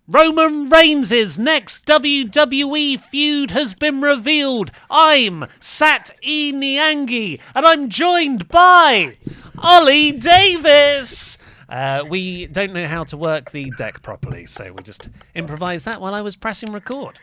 Roman Reigns' next WWE feud has been revealed. I'm Sat Niangi, and I'm joined by Oli Davis. We don't know how to work the deck properly, so we just improvised that while I was pressing record.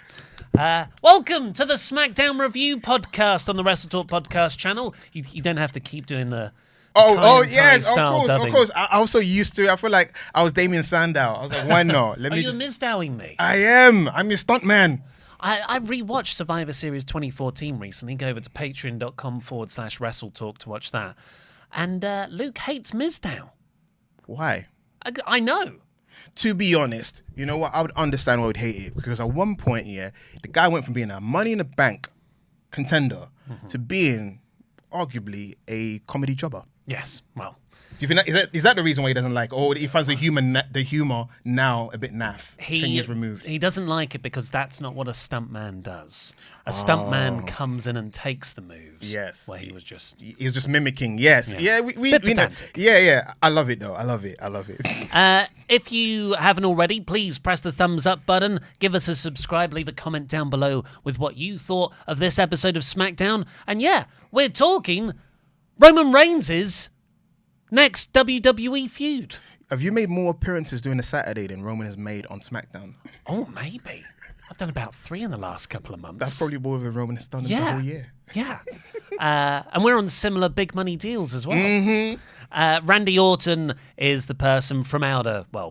Welcome to the SmackDown Review Podcast on the WrestleTalk Podcast channel. You don't have to keep doing the yes, dubbing. of course. I was so used to it. I feel like I was Damien Sandow. I was like, why not? Are you misdowing me? I am. I'm your stuntman. I rewatched Survivor Series 2014 recently. Go over to patreon.com/WrestleTalk to watch that. And Luke hates Mizdow. Why? I know. To be honest, you know what? I would understand why I would hate it. Because at one point, the guy went from being a Money in the Bank contender to being arguably a comedy jobber. Yes, well. Do you think is that the reason why he doesn't like, or he finds the humor now a bit naff, 10 years removed? He doesn't like it because that's not what a stuntman does. A stuntman comes in and takes the moves. Yes. Where he was just mimicking. Yes. Yeah, we know. Yeah. I love it though. I love it. If you haven't already, please press the thumbs up button, give us a subscribe, leave a comment down below with what you thought of this episode of SmackDown. And yeah, we're talking Roman Reigns' next WWE feud. Have you made more appearances during the Saturday than Roman has made on SmackDown? Oh, maybe. I've done about 3 in the last couple of months. That's probably more than Roman has done in the whole year. Yeah. And we're on similar big money deals as well. Mm-hmm. Randy Orton is the person from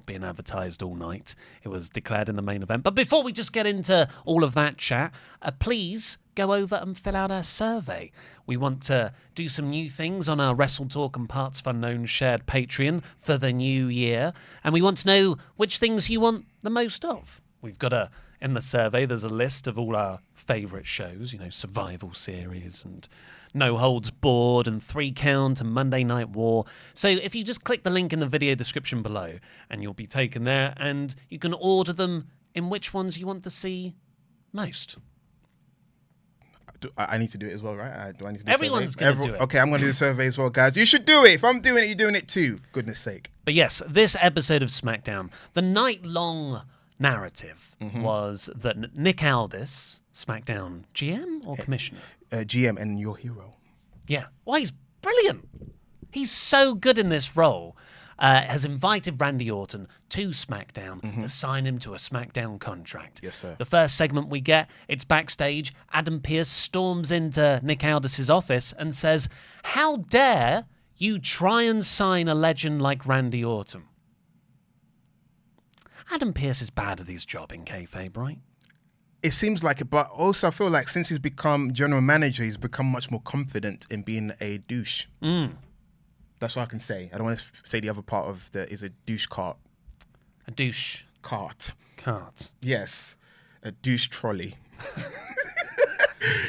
being advertised all night. It was declared in the main event. But before we just get into all of that chat, please go over and fill out our survey. We want to do some new things on our WrestleTalk and partsFUNknown shared Patreon for the new year. And we want to know which things you want the most of. We've got in the survey, there's a list of all our favourite shows, Survival Series and No Holds Barred and 3 Count and Monday Night War. So if you just click the link in the video description below and you'll be taken there and you can order them in which ones you want to see most. I need to do it as well, right? Do I need to do Everyone's going to do it. Okay, I'm going to do the survey as well, guys. You should do it. If I'm doing it, you're doing it too. Goodness sake. But yes, this episode of SmackDown, the night-long narrative was that Nick Aldis, SmackDown GM or Commissioner? GM and your hero. Yeah. Well, he's brilliant. He's so good in this role. Has invited Randy Orton to SmackDown to sign him to a SmackDown contract. Yes, sir. The first segment we get, it's backstage. Adam Pearce storms into Nick Aldis' office and says, "How dare you try and sign a legend like Randy Orton?" Adam Pearce is bad at his job in kayfabe, right? It seems like it, but also I feel like since he's become general manager, he's become much more confident in being a douche. That's what I can say. I don't want to say the other part of is a douche cart. A douche cart. Yes, a douche trolley.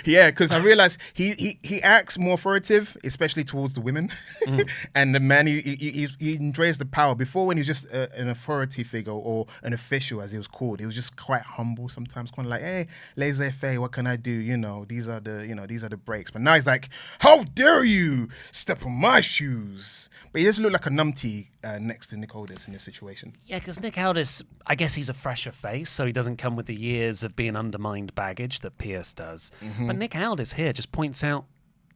Yeah, because I realized he acts more authoritative, especially towards the women, and the man he enjoys the power. Before, when he was just an authority figure or an official, as he was called, he was just quite humble sometimes, kind of like, "Hey, laissez-faire, what can I do? These are the breaks." But now he's like, "How dare you step on my shoes?" But he doesn't look like a numpty next to Nick Aldis in this situation. Yeah, because Nick Aldis, I guess he's a fresher face, so he doesn't come with the years of being undermined baggage that Pearce does. But Nick Aldis here just points out,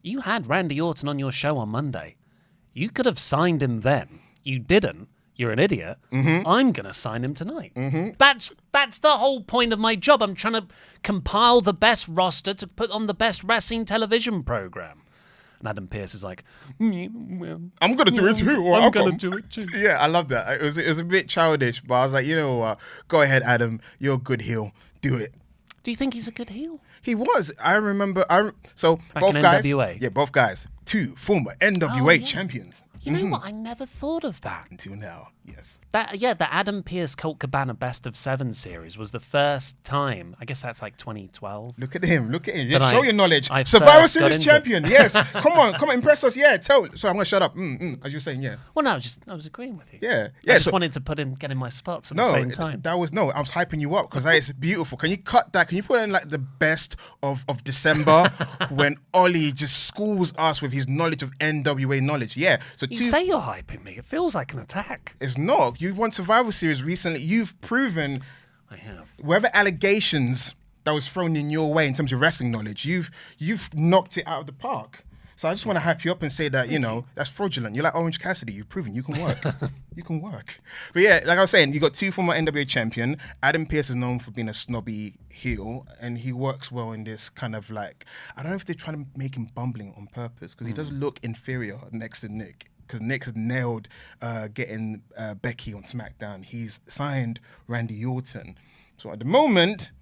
you had Randy Orton on your show on Monday. You could have signed him then. You didn't. You're an idiot. I'm going to sign him tonight. That's the whole point of my job. I'm trying to compile the best roster to put on the best wrestling television program. And Adam Pearce is like, I'm going to do it too. I'm going to do it too. Yeah, I love that. It was a bit childish, but I was like, you know what? Go ahead, Adam. You're a good heel. Do it. Do you think he's a good heel? He was. I remember. Back both in guys. NWA. Yeah, both guys. 2 former NWA champions. You know what? I never thought of that. Until now, yes. The Adam Pearce Colt Cabana Best of 7 series was the first time. I guess that's like 2012. Look at him. That Show your knowledge. I Survivor first got Series into- champion. Yes. Come on, impress us. Yeah. So I'm gonna shut up. As you're saying, yeah. Well, no, I was agreeing with you. Yeah. I just wanted to get in my spots at the same time. I was hyping you up because it's beautiful. Can you cut that? Can you put in like the best of December when Oli just schools us with his knowledge of NWA knowledge? Yeah. So You say you're hyping me. It feels like an attack. It's not. You won Survival Series recently. You've proven I have. Whatever allegations that was thrown in your way in terms of wrestling knowledge, you've knocked it out of the park. So I just want to hype you up and say that, that's fraudulent. You're like Orange Cassidy. You've proven you can work. You can work. But yeah, like I was saying, you got two former NWA champion. Adam Pearce is known for being a snobby heel, and he works well in this kind of like, I don't know if they're trying to make him bumbling on purpose, because he does look inferior next to Nick. Because Nick has nailed getting Becky on SmackDown. He's signed Randy Orton. So at the moment,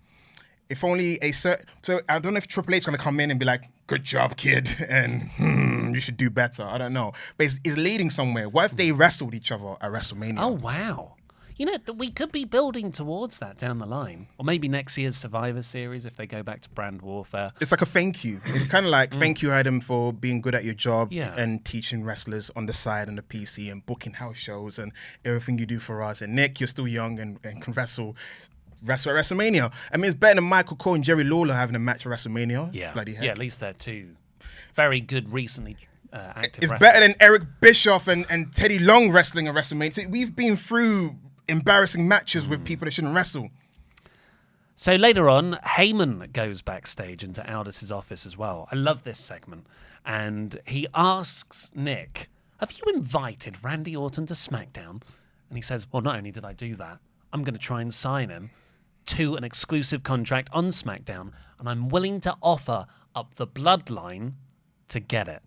if only so I don't know if Triple H is going to come in and be like, good job, kid, and you should do better. I don't know. But it's leading somewhere. What if they wrestled each other at WrestleMania? Oh, wow. We could be building towards that down the line. Or maybe next year's Survivor Series if they go back to brand warfare. It's like a thank you. It's kind of like thank you, Adam, for being good at your job and teaching wrestlers on the side and the PC and booking house shows and everything you do for us. And Nick, you're still young and can wrestle at WrestleMania. I mean, it's better than Michael Cole and Jerry Lawler having a match at WrestleMania. Yeah, Bloody heck. yeah. At least they're two very good, recently active. It's wrestlers. better than Eric Bischoff and Teddy Long wrestling at WrestleMania. We've been through embarrassing matches with people that shouldn't wrestle. So later on, Heyman goes backstage into Aldis's office as well. I love this segment, and he asks Nick, "Have you invited Randy Orton to SmackDown?" And he says, "Well, not only did I do that, I'm going to try and sign him to an exclusive contract on SmackDown, and I'm willing to offer up the bloodline to get it.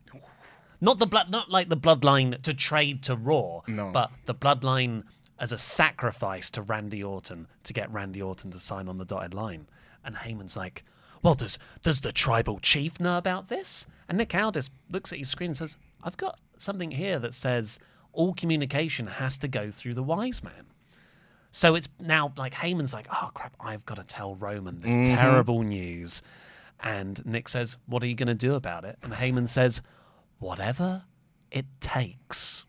Not like the bloodline to trade to Raw, but the bloodline as a sacrifice to Randy Orton to get Randy Orton to sign on the dotted line." And Heyman's like, "Well, does the tribal chief know about this?" And Nick Aldis looks at his screen and says, "I've got something here that says all communication has to go through the wise man." So it's now like Heyman's like, "Oh crap, I've got to tell Roman this terrible news." And Nick says, "What are you going to do about it?" And Heyman says, "Whatever it takes."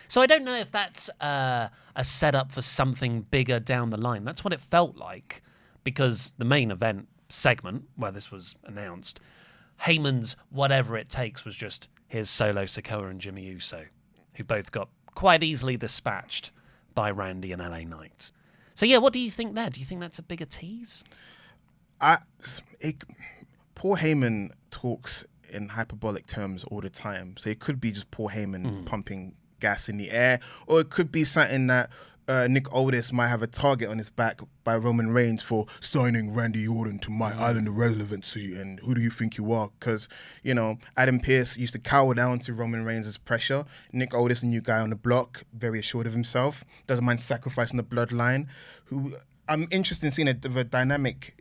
So I don't know if that's a setup for something bigger down the line. That's what it felt like, because the main event segment where this was announced, Heyman's whatever it takes was just here's Solo Sikoa and Jimmy Uso, who both got quite easily dispatched by Randy and LA Knight. So yeah, what do you think there? Do you think that's a bigger tease? Paul Heyman talks in hyperbolic terms all the time, so it could be just Paul Heyman pumping gas in the air, or it could be something that Nick Aldis might have a target on his back by Roman Reigns for signing Randy Orton to my island of relevancy, and who do you think you are? Because, Adam Pearce used to cower down to Roman Reigns' pressure. Nick Aldis, a new guy on the block, very assured of himself, doesn't mind sacrificing the bloodline. I'm interested in seeing a dynamic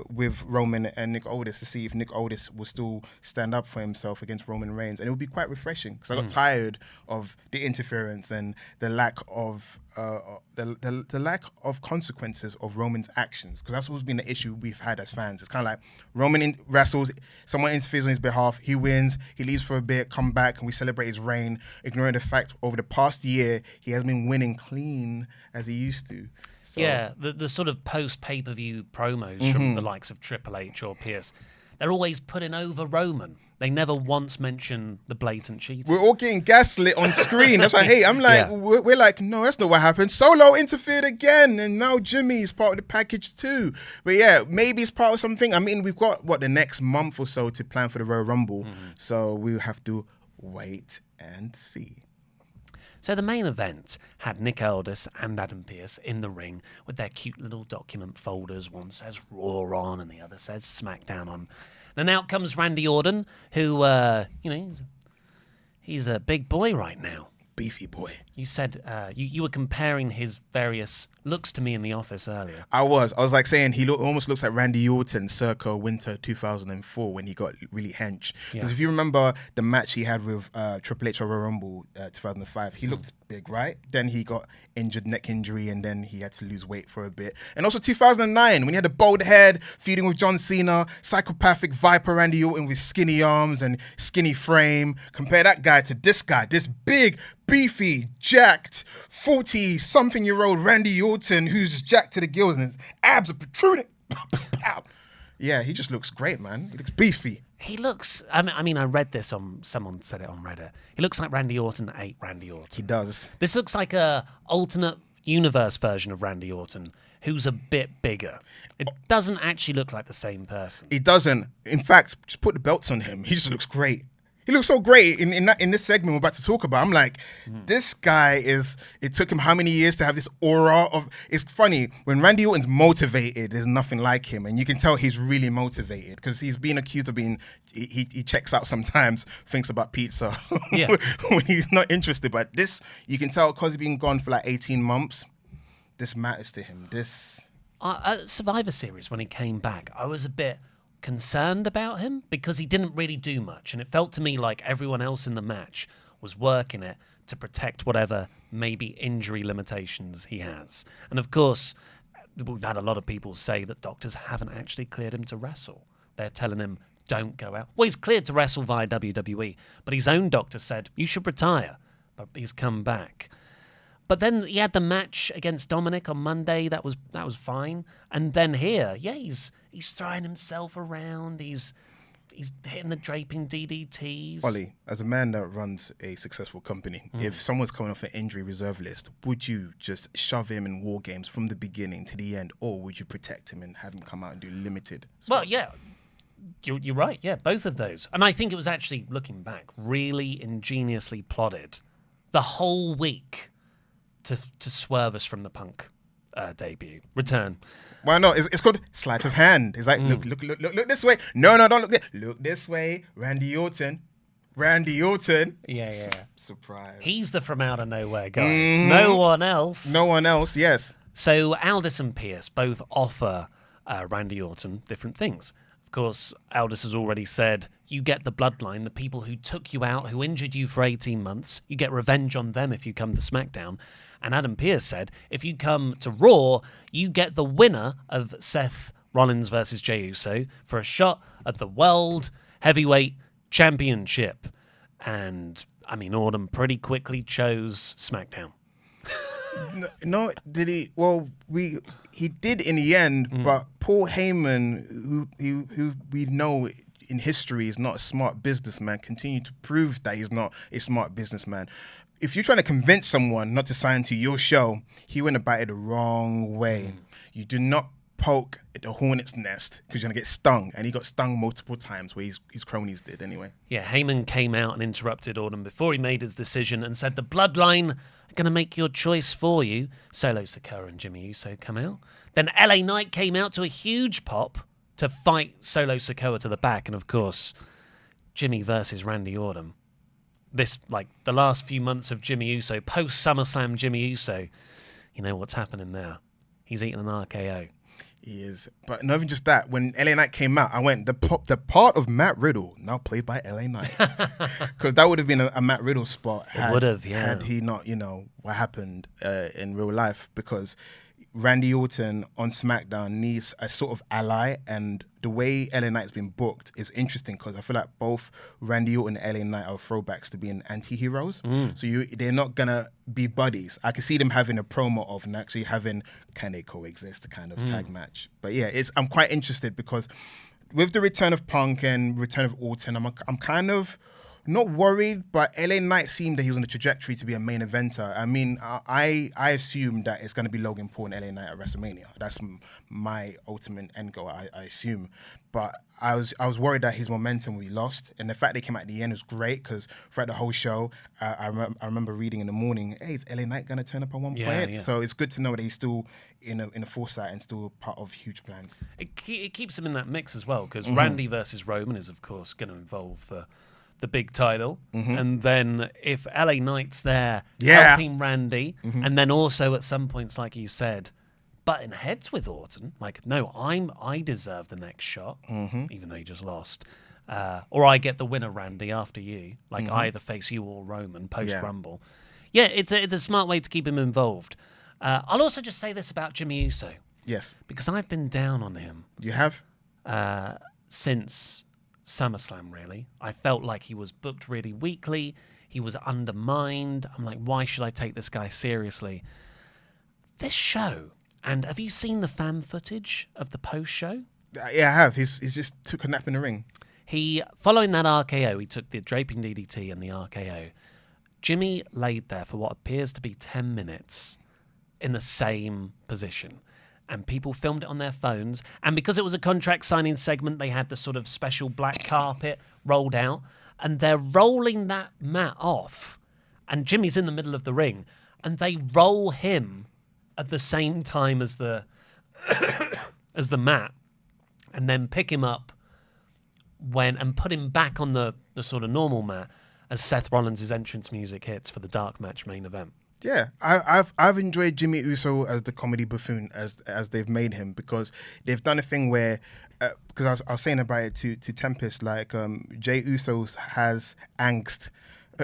with Roman and Nick Aldis to see if Nick Aldis will still stand up for himself against Roman Reigns, and it would be quite refreshing because I got tired of the interference and the lack of the lack of consequences of Roman's actions, because that's always been the issue we've had as fans. It's kind of like Roman wrestles, someone interferes on his behalf, he wins, he leaves for a bit, come back, and we celebrate his reign, ignoring the fact over the past year he has been winning clean as he used to. So. Yeah, the sort of post-pay-per-view promos from the likes of Triple H or Pierce, they're always putting over Roman. They never once mention the blatant cheating. We're all getting gaslit on screen. That's what I hate. I'm like, we're like, no, that's not what happened. Solo interfered again, and now Jimmy's part of the package too. But yeah, maybe it's part of something. I mean, we've got, the next month or so to plan for the Royal Rumble, so we'll have to wait and see. So the main event had Nick Aldis and Adam Pearce in the ring with their cute little document folders. One says Raw on and the other says SmackDown on. And out comes Randy Orton, who, he's a big boy right now. Beefy boy. You said you were comparing his various looks to me in the office earlier. I was like saying he almost looks like Randy Orton circa winter 2004 when he got really hench. Because if you remember the match he had with Triple H at Royal Rumble 2005, he looked big, right? Then he got injured, neck injury, and then he had to lose weight for a bit. And also 2009 when he had the bald head, feuding with John Cena, psychopathic Viper Randy Orton with skinny arms and skinny frame. Compare that guy to this guy, this big, beefy, jacked, 40-something-year-old Randy Orton who's jacked to the gills and his abs are protruding. Yeah, he just looks great, man. He looks beefy. He looks, I mean, I read this on, someone said it on Reddit. He looks like Randy Orton ate Randy Orton. He does. This looks like a alternate universe version of Randy Orton, who's a bit bigger. It doesn't actually look like the same person. It doesn't. In fact, just put the belts on him. He just looks great. He looks so great in this segment we're about to talk about. I'm like, this guy is. It took him how many years to have this aura of. It's funny when Randy Orton's motivated. There's nothing like him, and you can tell he's really motivated because he's been accused of being. He checks out sometimes, thinks about pizza when he's not interested. But this, you can tell because he's been gone for like 18 months. This matters to him. This Survivor Series when he came back, I was a bit concerned about him because he didn't really do much, and it felt to me like everyone else in the match was working it to protect whatever maybe injury limitations he has. And of course, we've had a lot of people say that doctors haven't actually cleared him to wrestle. They're telling him, don't go out. Well, he's cleared to wrestle via WWE, but his own doctor said, you should retire. But he's come back. But then he had the match against Dominic on Monday. That was fine. And then here, he's throwing himself around. He's hitting the draping DDTs. Oli, as a man that runs a successful company, if someone's coming off an injury reserve list, would you just shove him in War Games from the beginning to the end, or would you protect him and have him come out and do limited spots? Well, yeah. You're right, yeah, both of those. And I think it was actually, looking back, really ingeniously plotted the whole week to swerve us from the Punk debut. Return. Well, no, it's called sleight of hand. It's like, look this way. No, don't look there. Look this way. Randy Orton. Yeah. Surprise. He's the from out of nowhere guy. No one else, yes. So Aldis and Pierce both offer Randy Orton different things. Of course, Aldis has already said, you get the bloodline, the people who took you out, who injured you for 18 months. You get revenge on them if you come to SmackDown. And Adam Pearce said, if you come to Raw, you get the winner of Seth Rollins versus Jey Uso for a shot at the World Heavyweight Championship. And, I mean, Orton pretty quickly chose SmackDown. No, did he? Well, he did in the end, but Paul Heyman, who we know in history is not a smart businessman, continued to prove that he's not a smart businessman. If you're trying to convince someone not to sign to your show, he went about it the wrong way. You do not poke at the hornet's nest because you're going to get stung. And he got stung multiple times where his cronies did anyway. Yeah, Heyman came out and interrupted Orton before he made his decision and said, the bloodline are going to make your choice for you. Solo Sikoa and Jimmy Uso come out. Then LA Knight came out to a huge pop to fight Solo Sikoa to the back. And of course, Jimmy versus Randy Orton. This, like, the last few months of Jimmy Uso, post-SummerSlam Jimmy Uso, you know what's happening there. He's eating an RKO. He is. But not even just that. When LA Knight came out, I went, the part of Matt Riddle, now played by LA Knight. Because that would have been a Matt Riddle spot. Had he not, what happened in real life. Because Randy Orton on SmackDown needs a sort of ally, and the way LA Knight's been booked is interesting because I feel like both Randy Orton and LA Knight are throwbacks to being anti-heroes. So they're not gonna be buddies. I can see them having a promo of and actually having, can they coexist, kind of tag match. But yeah, I'm quite interested because with the return of Punk and return of Orton, I'm kind of not worried, but LA Knight seemed that he was on a trajectory to be a main eventer. I mean, I assume that it's going to be Logan Paul and LA Knight at WrestleMania. That's my ultimate end goal, I assume. But I was worried that his momentum would be lost. And the fact they came out at the end was great because throughout the whole show, I remember reading in the morning, hey, is LA Knight going to turn up at one point? Yeah. So it's good to know that he's still in a foresight and still part of huge plans. It keeps him in that mix as well because Randy versus Roman is, of course, going to involve the big title, and then if LA Knight's there helping Randy, and then also at some points, like you said, butting heads with Orton, like, no, I deserve the next shot, even though you just lost, or I get the winner, Randy, after you, like I either face you or Roman post Rumble. Yeah, it's a smart way to keep him involved. I'll also just say this about Jimmy Uso. Yes, because I've been down on him. You have since SummerSlam, really. I felt like he was booked really weakly. He was undermined. I'm like, why should I take this guy seriously? This show, and have you seen the fan footage of the post-show? Yeah, I have. He's just took a nap in the ring. Following that RKO, he took the draping DDT and the RKO. Jimmy laid there for what appears to be 10 minutes in the same position. And people filmed it on their phones. And because it was a contract signing segment, they had the sort of special black carpet rolled out. And they're rolling that mat off. And Jimmy's in the middle of the ring. And they roll him at the same time as the as the mat. And then pick him up and put him back on the sort of normal mat as Seth Rollins' entrance music hits for the dark match main event. Yeah, I've enjoyed Jimmy Uso as the comedy buffoon as they've made him, because they've done a thing where because I was saying about it to Tempest, like Jey Uso has angst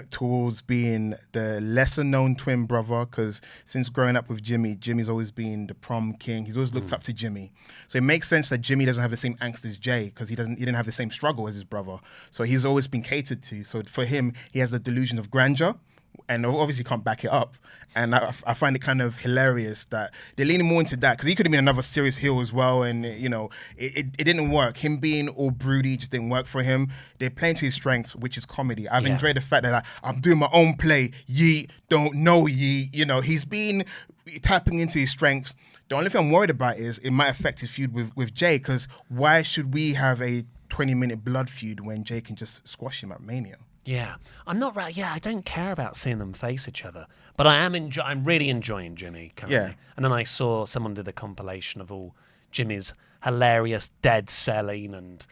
towards being the lesser known twin brother, because since growing up with Jimmy's always been the prom king. He's always looked up to Jimmy, so it makes sense that Jimmy doesn't have the same angst as Jey, because he didn't have the same struggle as his brother, so he's always been catered to. So for him, he has the delusion of grandeur, and obviously can't back it up. And I find it kind of hilarious that they're leaning more into that, because he could have been another serious heel as well, and it didn't work. Him being all broody just didn't work for him. They're playing to his strength, which is comedy. I've enjoyed the fact that I'm doing my own play. Yeet, don't know yeet. He's been tapping into his strengths. The only thing I'm worried about is it might affect his feud with Jey, because why should we have a 20-minute blood feud when Jey can just squash him at Mania? Yeah, I'm not right. Yeah, I don't care about seeing them face each other, but I'm really enjoying Jimmy currently. Yeah. And then I saw someone did a compilation of all Jimmy's hilarious dead selling and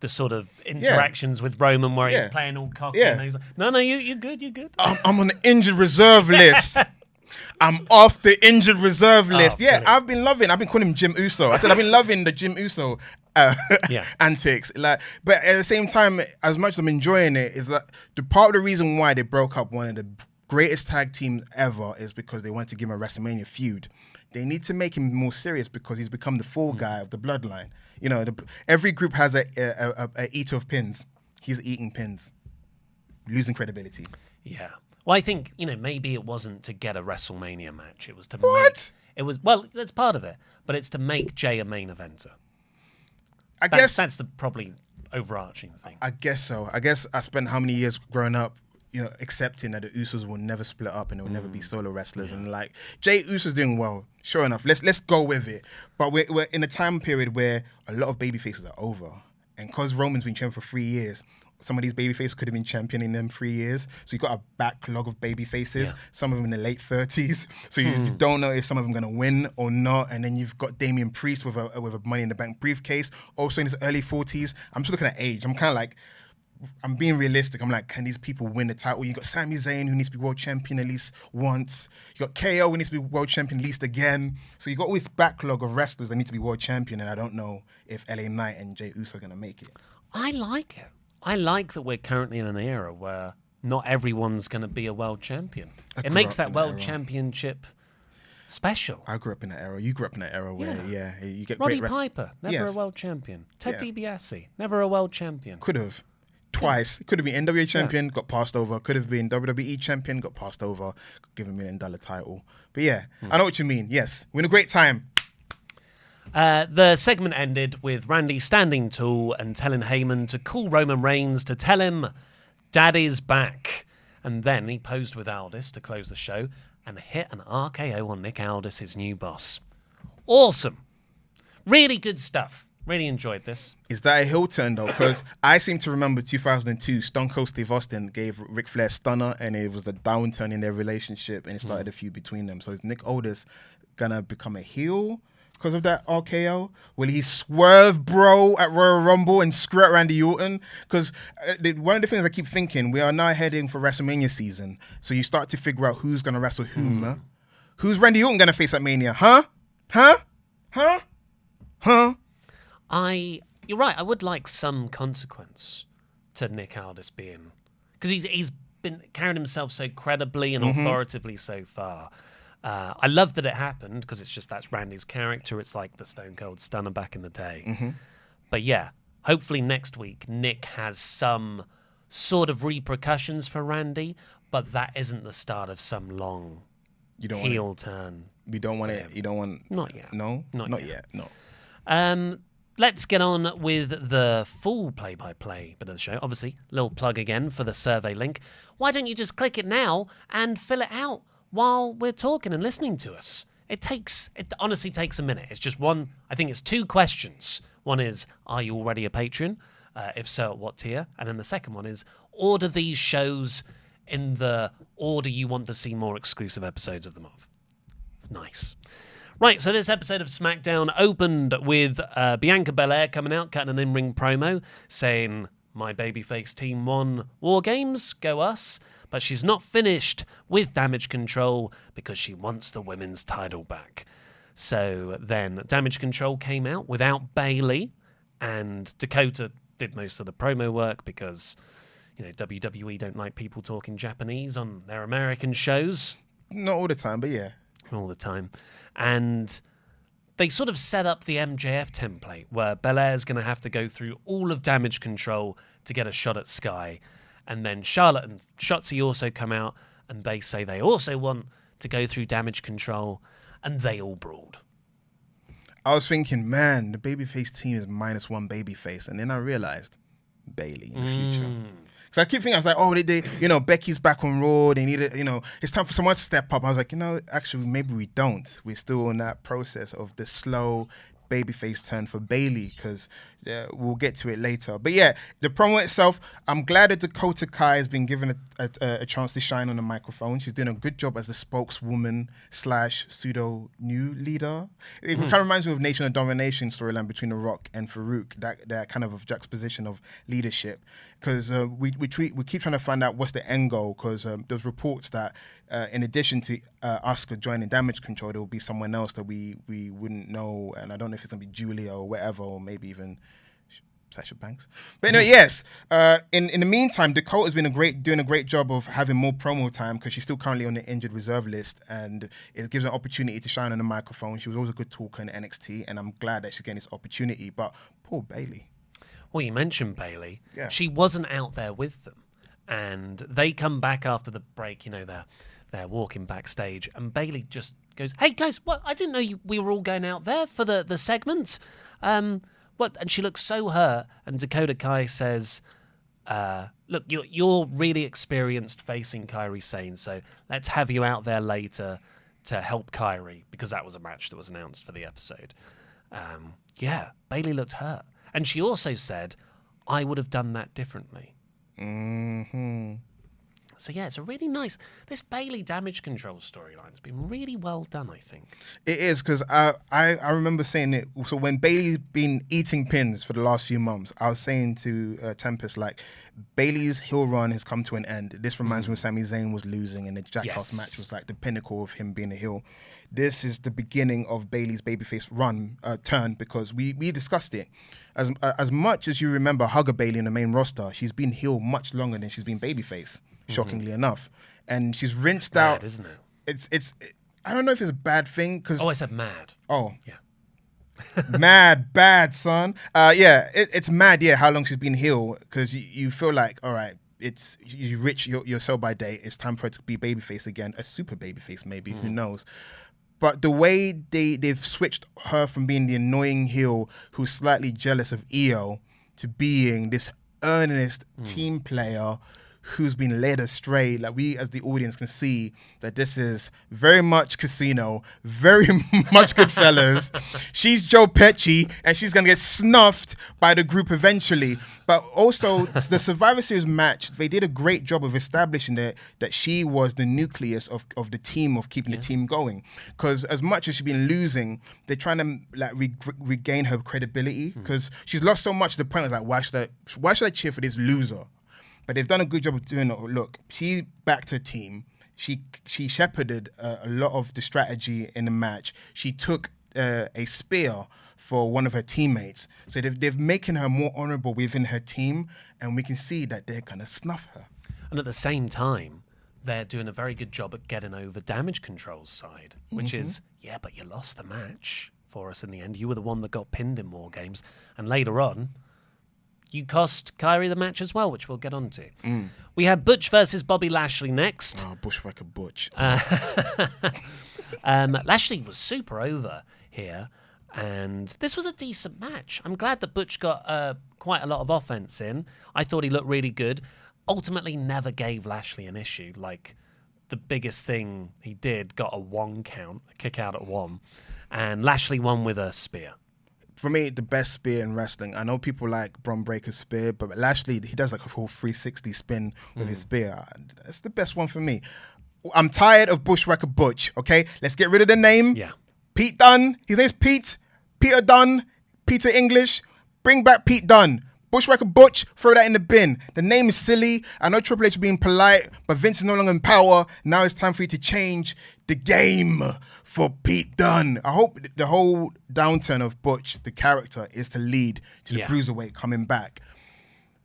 the sort of interactions with Roman where he's playing all cocky and he's like, no, you're good. I'm on the injured reserve list. I'm off the injured reserve list. I've been calling him Jim Uso. I said I've been loving the Jim Uso antics. But at the same time, as much as I'm enjoying it, is that the part of the reason why they broke up one of the greatest tag teams ever is because they wanted to give him a WrestleMania feud. They need to make him more serious because he's become the fall guy of the bloodline. Every group has a eater of pins. He's eating pins, losing credibility. Yeah. Well, I think, maybe it wasn't to get a WrestleMania match. It was to that's part of it, but it's to make Jey a main eventer. I guess that's the probably overarching thing. I guess so. I guess I spent how many years growing up, accepting that the Usos will never split up and they will never be solo wrestlers. And Jey Uso's doing well. Sure enough, let's go with it. But we're in a time period where a lot of baby faces are over. And because Roman's been champion for 3 years, some of these baby faces could have been champion in them 3 years. So you've got a backlog of baby faces, some of them in the late 30s. So you don't know if some of them are going to win or not. And then you've got Damian Priest with a Money in the Bank briefcase, also in his early 40s. I'm just looking at age. I'm kind of like, I'm being realistic. I'm like, can these people win the title? You got Sami Zayn, who needs to be world champion at least once. You got KO, who needs to be world champion at least again. So you got all this backlog of wrestlers that need to be world champion, and I don't know if LA Knight and Jey Uso are going to make it. I like it. I like that we're currently in an era where not everyone's going to be a world champion. It makes that world championship special. I grew up in that era. You grew up in that era where, you get Roddy great Piper, never a world champion. Ted DiBiase, never a world champion. Could have. Twice. Could have been NWA champion, got passed over. Could have been WWE champion, got passed over, given $1 million title. But I know what you mean. Yes, we're in a great time. The segment ended with Randy standing tall and telling Heyman to call Roman Reigns to tell him Daddy's back. And then he posed with Aldis to close the show and hit an RKO on Nick Aldis, his new boss. Awesome. Really good stuff. Really enjoyed this. Is that a heel turn, though? Because I seem to remember 2002, Stone Cold Steve Austin gave Ric Flair a stunner, and it was a downturn in their relationship, and it started a feud between them. So is Nick Aldis going to become a heel because of that RKO? Will he swerve, bro, at Royal Rumble and screw at Randy Orton? Because one of the things I keep thinking, we are now heading for WrestleMania season. So you start to figure out who's going to wrestle whom. Who's Randy Orton going to face at Mania? Huh? You're right. I would like some consequence to Nick Aldis being, because he's been carrying himself so credibly and authoritatively so far. I love that it happened because that's Randy's character. It's like the Stone Cold Stunner back in the day. But hopefully next week Nick has some sort of repercussions for Randy, but that isn't the start of some long heel turn. You don't want it. You don't want. Not yet. No. Not yet. No. Let's get on with the full play-by-play bit of the show. Obviously, little plug again for the survey link. Why don't you just click it now and fill it out while we're talking and listening to us? It honestly takes a minute. It's just one. I think it's 2 questions. One is, are you already a patron? If so, at what tier? And then the second one is, order these shows in the order you want to see more exclusive episodes of them of. It's nice. Right, so this episode of SmackDown opened with Bianca Belair coming out, cutting an in-ring promo, saying, my babyface team won War Games, go us. But she's not finished with Damage Control because she wants the women's title back. So then Damage Control came out without Bayley, and Dakota did most of the promo work because, WWE don't like people talking Japanese on their American shows. Not all the time, but yeah. All the time. And they sort of set up the MJF template where Belair's going to have to go through all of Damage Control to get a shot at Sky. And then Charlotte and Shotzi also come out and they say they also want to go through Damage Control, and they all brawled. I was thinking, man, the babyface team is -1 babyface. And then I realized Bayley in the future. So I keep thinking, I was like, oh, they Becky's back on Raw. They need it, it's time for someone to step up. I was like, actually, maybe we don't. We're still in that process of the slow babyface turn for Bayley, because we'll get to it later. But yeah, the promo itself, I'm glad that Dakota Kai has been given a chance to shine on the microphone. She's doing a good job as the spokeswoman / pseudo new leader. It kind of reminds me of Nation of Domination storyline between The Rock and Farouk, that kind of juxtaposition of leadership. Because we keep trying to find out what's the end goal, because there's reports that in addition to Asuka joining Damage Control, there will be someone else that we wouldn't know, and I don't know if it's going to be Julia or whatever, or maybe even Sasha Banks. But anyway, yes. In the meantime, Dakota's been doing a great job of having more promo time, because she's still currently on the injured reserve list, and it gives her an opportunity to shine on the microphone. She was always a good talker in NXT, and I'm glad that she's getting this opportunity. But poor Bayley. Well, you mentioned Bayley. Yeah. She wasn't out there with them, and they come back after the break. They're walking backstage, and Bayley just goes, "Hey guys, what? I didn't know we were all going out there for the segment. What?" And she looks so hurt. And Dakota Kai says, "Look, you're really experienced facing Kairi Sane, so let's have you out there later to help Kairi, because that was a match that was announced for the episode." Yeah, Bayley looked hurt, and she also said, "I would have done that differently." Mm-hmm. So yeah, it's a really nice. This Bayley Damage Control storyline's been really well done, I think. It is, because I remember saying it. So when Bayley's been eating pins for the last few months, I was saying to Tempest, like, Bayley's heel run has come to an end. This reminds me when Sami Zayn was losing, and the Jackhouse match was like the pinnacle of him being a heel. This is the beginning of Bayley's babyface turn, because we discussed it. As much as you remember Hugger Bayley in the main roster, she's been heel much longer than she's been babyface. Shockingly enough, and she's rinsed out. Bad, isn't it? It's I don't know if it's a bad thing, because I said mad. Oh Yeah. Mad, bad, son. Yeah, it's mad. Yeah, how long she's been heel, because you feel like, all right, you reach your sell by date. It's time for her to be babyface again, a super babyface maybe. Who knows? But the way they've switched her from being the annoying heel who's slightly jealous of Io to being this earnest team player who's been led astray. Like, we as the audience can see that this is very much Casino, very much Goodfellas. She's Joe Pesci, and she's going to get snuffed by the group eventually. But also, the Survivor Series match, they did a great job of establishing that she was the nucleus of the team, of keeping the team going. Because as much as she's been losing, they're trying to regain her credibility, because she's lost so much to the point of why should I cheer for this loser? But they've done a good job of doing it. Look, she backed her team. She shepherded a lot of the strategy in the match. She took a spear for one of her teammates. So they've making her more honorable within her team, and we can see that they're going to snuff her. And at the same time, they're doing a very good job at getting over Damage Control's side, which is, yeah, but you lost the match for us in the end. You were the one that got pinned in War Games. And later on, you cost Kairi the match as well, which we'll get on to. We have Butch versus Bobby Lashley next. Oh, Bushwhacker Butch. Lashley was super over here, and this was a decent match. I'm glad that Butch got quite a lot of offense in. I thought he looked really good. Ultimately, never gave Lashley an issue like the biggest thing he did, got a 1 count, a kick out at 1, and Lashley won with a spear. For me, the best spear in wrestling. I know people like Bron Breakker's spear, but Lashley, he does like a whole 360 spin with his spear. That's the best one for me. I'm tired of Bushwhacker Butch, okay? Let's get rid of the name. Yeah. Pete Dunne. His name's Pete. Peter Dunne. Peter English. Bring back Pete Dunne. Bushwhacker Butch, throw that in the bin. The name is silly. I know Triple H is being polite, but Vince is no longer in power. Now it's time for you to change the game for Pete Dunne. I hope the whole downturn of Butch, the character, is to lead to the Bruiserweight coming back.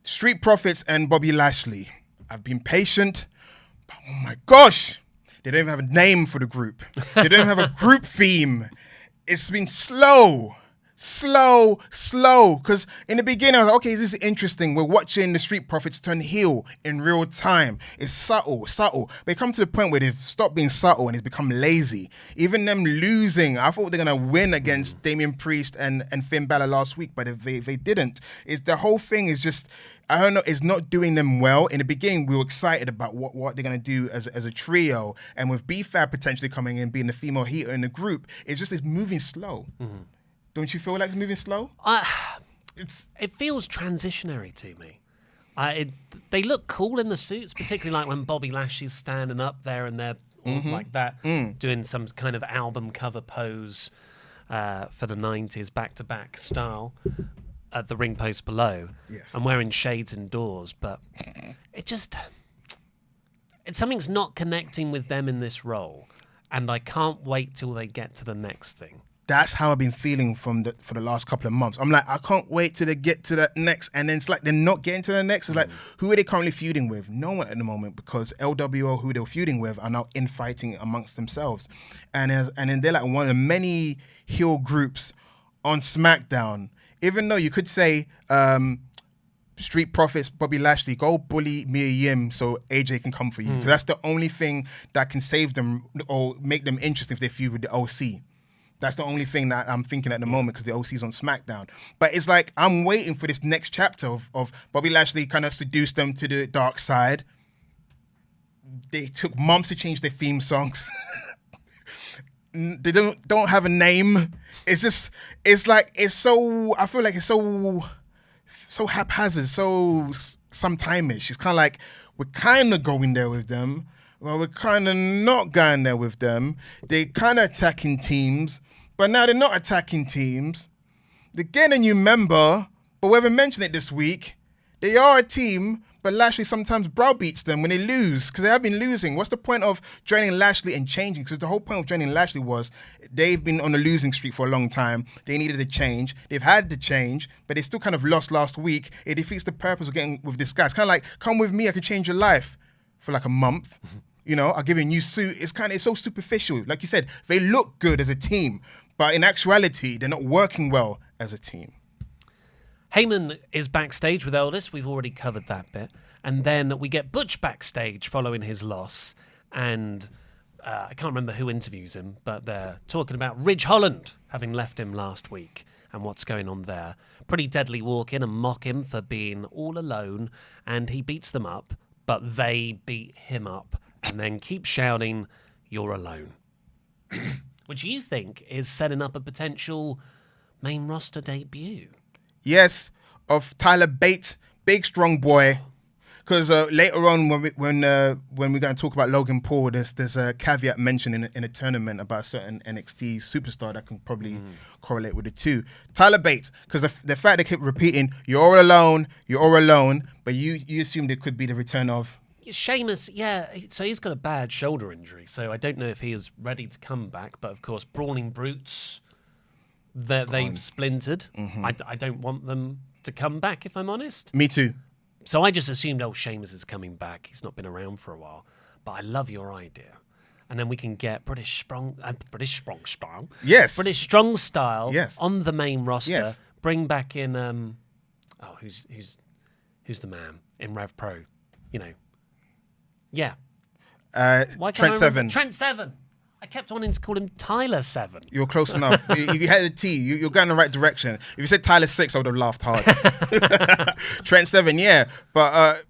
Street Profits and Bobby Lashley. I've been patient, but oh my gosh, they don't even have a name for the group. They don't even have a group theme. It's been slow. Because in the beginning I was like, okay, this is interesting. We're watching the Street Profits turn heel in real time. It's subtle. But it come to the point where they've stopped being subtle and it's become lazy. Even them losing, I thought they're going to win against Damian Priest and Finn Balor last week, but they didn't. It's the whole thing is just, I don't know, it's not doing them well. In the beginning, we were excited about what they're going to do as a trio. And with B-Fab potentially coming in, being the female heater in the group, it's moving slow. Mm-hmm. Don't you feel like it's moving slow? It feels transitionary to me. They look cool in the suits, particularly like when Bobby Lashley's standing up there and they're all like that, doing some kind of album cover pose for the 90s back-to-back style at the ring post below. Yes. And wearing shades indoors, but something's not connecting with them in this role, and I can't wait till they get to the next thing. That's how I've been feeling for the last couple of months. I'm like, I can't wait till they get to that next. And then it's like they're not getting to the next. It's like, who are they currently feuding with? No one at the moment, because LWO, who they were feuding with, are now infighting amongst themselves. And then they're like one of the many heel groups on SmackDown. Even though you could say Street Profits, Bobby Lashley, go bully Mia Yim so AJ can come for you. Because that's the only thing that can save them or make them interesting if they feud with the OC. That's the only thing that I'm thinking at the moment, because the OC's on SmackDown. But it's like, I'm waiting for this next chapter of Bobby Lashley kind of seduced them to the dark side. They took months to change their theme songs. They don't have a name. It's just, it's like, it's so, I feel like it's so haphazard, so sometime-ish. It's kind of like, we're kind of going there with them. Well, we're kind of not going there with them. They're kind of attacking teams, but now they're not attacking teams. They're getting a new member, but we haven't mentioned it this week. They are a team, but Lashley sometimes browbeats them when they lose, because they have been losing. What's the point of joining Lashley and changing? Because the whole point of joining Lashley was they've been on a losing streak for a long time. They needed a change. They've had the change, but they still kind of lost last week. It defeats the purpose of getting with this guy. It's kind of like, come with me, I can change your life for like a month. You know, I'll give you a new suit. It's so superficial. Like you said, they look good as a team, but in actuality, they're not working well as a team. Heyman is backstage with Aldis. We've already covered that bit. And then we get Butch backstage following his loss. And I can't remember who interviews him, but they're talking about Ridge Holland having left him last week and what's going on there. Pretty Deadly walk in and mock him for being all alone, and he beats them up, but they beat him up and then keep shouting, "You're alone." Which you think is setting up a potential main roster debut. Yes, of Tyler Bate, big strong boy. Because later on, when we're going to talk about Logan Paul, there's a caveat mentioned in a tournament about a certain NXT superstar that can probably correlate with the two. Tyler Bate, because the fact they keep repeating, "You're all alone, but you assumed it could be the return of Sheamus, yeah, so he's got a bad shoulder injury, so I don't know if he is ready to come back. But of course, Brawling Brutes, they've splintered. I don't want them to come back, if I'm honest. Me too. So I just assumed, Sheamus is coming back. He's not been around for a while. But I love your idea. And then we can get British strong style. Yes. British strong style yes. on the main roster. Yes. Bring back in, who's the man in Rev Pro? You know. Yeah. Trent Seven. Trent Seven. I kept wanting to call him Tyler 7. You're close enough. you had a T. You're going in the right direction. If you said Tyler 6, I would have laughed hard. Trent 7, yeah. But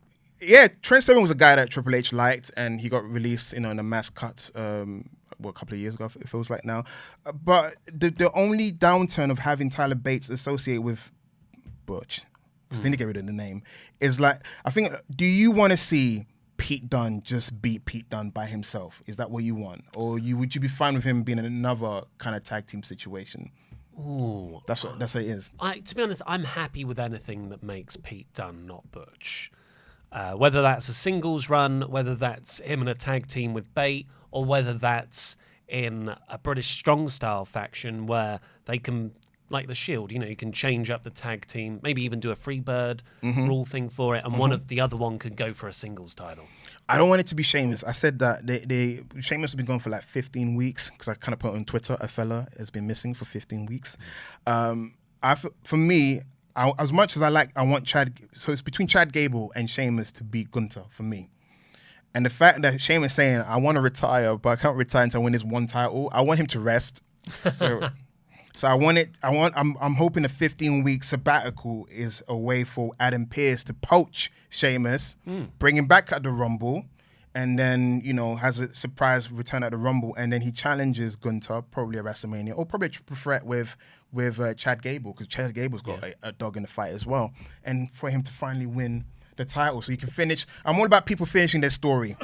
Trent Seven was a guy that Triple H liked, and he got released, in a mass cut, a couple of years ago, it feels like now. But the only downturn of having Tyler Bates associated with Butch, because they need to get rid of the name, is like, I think, do you want to see Pete Dunne just beat Pete Dunne by himself? Is that what you want? Or would you be fine with him being in another kind of tag team situation? Ooh. That's what it is. To be honest, I'm happy with anything that makes Pete Dunne not Butch. Whether that's a singles run, whether that's him in a tag team with Bate, or whether that's in a British Strong Style faction where they can, like the Shield, you can change up the tag team, maybe even do a Freebird rule thing for it, and the other one could go for a singles title. I don't want it to be Sheamus. I said that Sheamus has been gone for like 15 weeks, because I kind of put on Twitter, a fella has been missing for 15 weeks. For me, as much as I want Chad, so it's between Chad Gable and Sheamus to beat Gunther for me. And the fact that Sheamus saying, I want to retire, but I can't retire until I win this one title, I want him to rest. So I'm hoping a 15-week sabbatical is a way for Adam Pearce to poach Sheamus, bring him back at the Rumble, and then, has a surprise return at the Rumble, and then he challenges Gunther, probably at WrestleMania, or probably a triple threat with Chad Gable, because Chad Gable's got a dog in the fight as well, and for him to finally win the title so he can finish. I'm all about people finishing their story.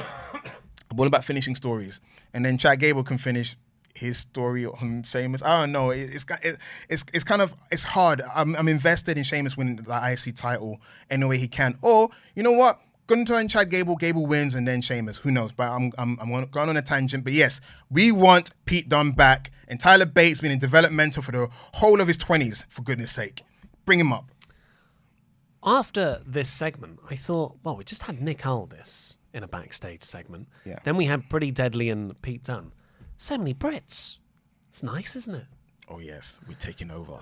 I'm all about finishing stories, and then Chad Gable can finish his story on Sheamus. I don't know. It's hard. I'm invested in Sheamus winning the IC title any way he can. Or you know what? Gunther and Chad Gable wins, and then Sheamus. Who knows? But I'm going on a tangent. But yes, we want Pete Dunne back, and Tyler Bates been in developmental for the whole of his 20s. For goodness sake, bring him up. After this segment, I thought, well, we just had Nick Aldis in a backstage segment. Yeah. Then we had Pretty Deadly and Pete Dunne. So many Brits. It's nice, isn't it? Oh, yes. We're taking over.